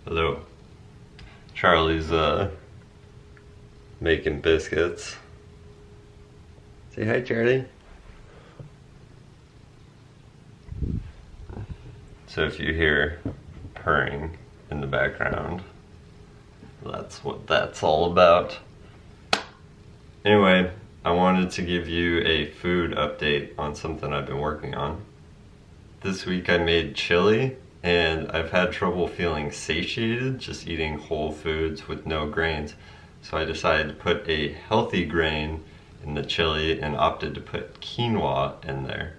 Hello. Charlie's making biscuits. Say hi, Charlie. So if you hear purring in the background, that's what that's all about. Anyway, I wanted to give you a food update on something I've been working on. This week I made chili, and I've had trouble feeling satiated just eating whole foods with no grains. So I decided to put a healthy grain in the chili and opted to put quinoa in there.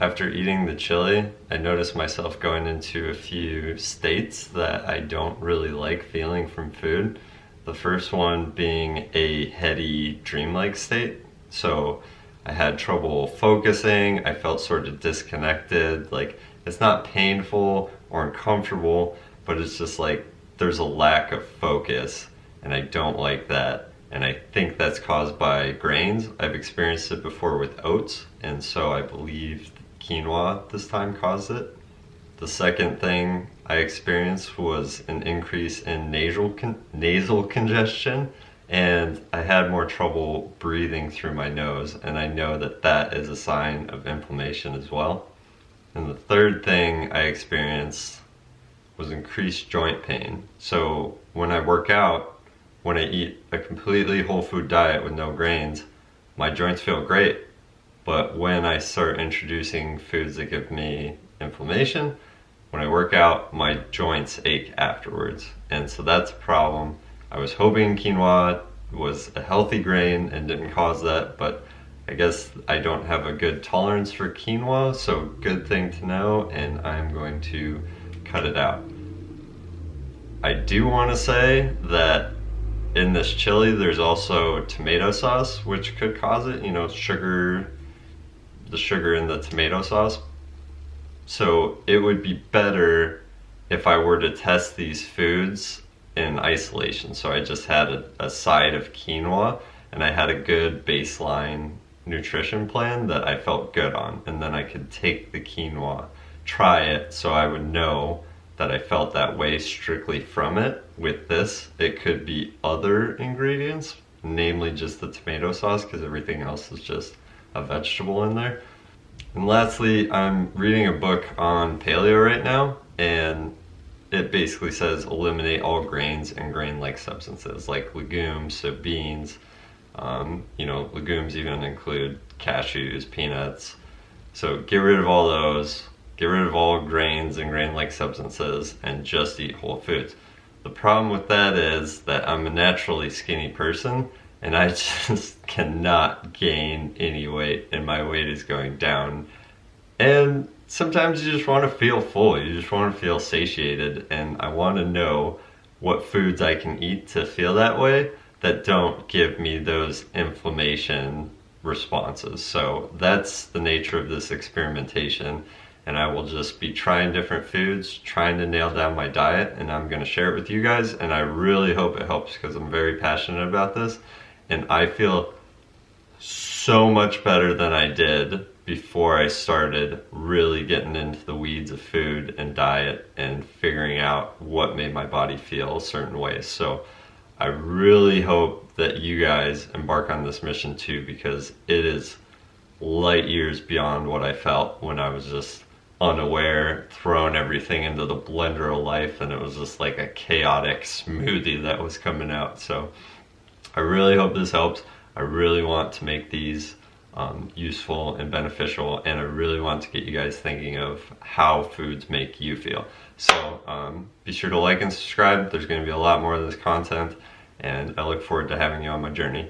After eating the chili, I noticed myself going into a few states that I don't really like feeling from food. The first one being a heady, dreamlike state. So I had trouble focusing, I felt sort of disconnected, like it's not painful or uncomfortable, but it's just like there's a lack of focus, and I don't like that. And I think that's caused by grains. I've experienced it before with oats, and so I believe quinoa this time caused it. The second thing I experienced was an increase in nasal congestion, and I had more trouble breathing through my nose, and I know that that is a sign of inflammation as well. And the third thing I experienced was increased joint pain. So when I work out, when I eat a completely whole food diet with no grains, my joints feel great. But when I start introducing foods that give me inflammation, when I work out, my joints ache afterwards. And so that's a problem. I was hoping quinoa was a healthy grain and didn't cause that, but I guess I don't have a good tolerance for quinoa, so good thing to know, and I'm going to cut it out. I do want to say that in this chili there's also tomato sauce, which could cause it, you know, sugar, the sugar in the tomato sauce. So it would be better if I were to test these foods in isolation. So I just had a side of quinoa, and I had a good baseline nutrition plan that I felt good on, and then I could take the quinoa, try it, so I would know that I felt that way strictly from it. With this, it could be other ingredients, namely just the tomato sauce, because everything else is just a vegetable in there. And lastly, I'm reading a book on paleo right now, and it basically says eliminate all grains and grain-like substances like legumes, so beans. You know, legumes even include cashews, peanuts. So get rid of all those, get rid of all grains and grain-like substances, and just eat whole foods. The problem with that is that I'm a naturally skinny person, and I just cannot gain any weight, and my weight is going down. And sometimes you just want to feel full, you just want to feel satiated, and I want to know what foods I can eat to feel that way that don't give me those inflammation responses. So that's the nature of this experimentation, and I will just be trying different foods, trying to nail down my diet, and I'm going to share it with you guys, and I really hope it helps because I'm very passionate about this, and I feel so much better than I did before I started really getting into the weeds of food and diet and figuring out what made my body feel certain ways. So I really hope that you guys embark on this mission too, because it is light years beyond what I felt when I was just unaware, throwing everything into the blender of life, and it was just like a chaotic smoothie that was coming out. So I really hope this helps. I really want to make these useful and beneficial, and I really want to get you guys thinking of how foods make you feel. So be sure to like and subscribe. There's going to be a lot more of this content, and I look forward to having you on my journey.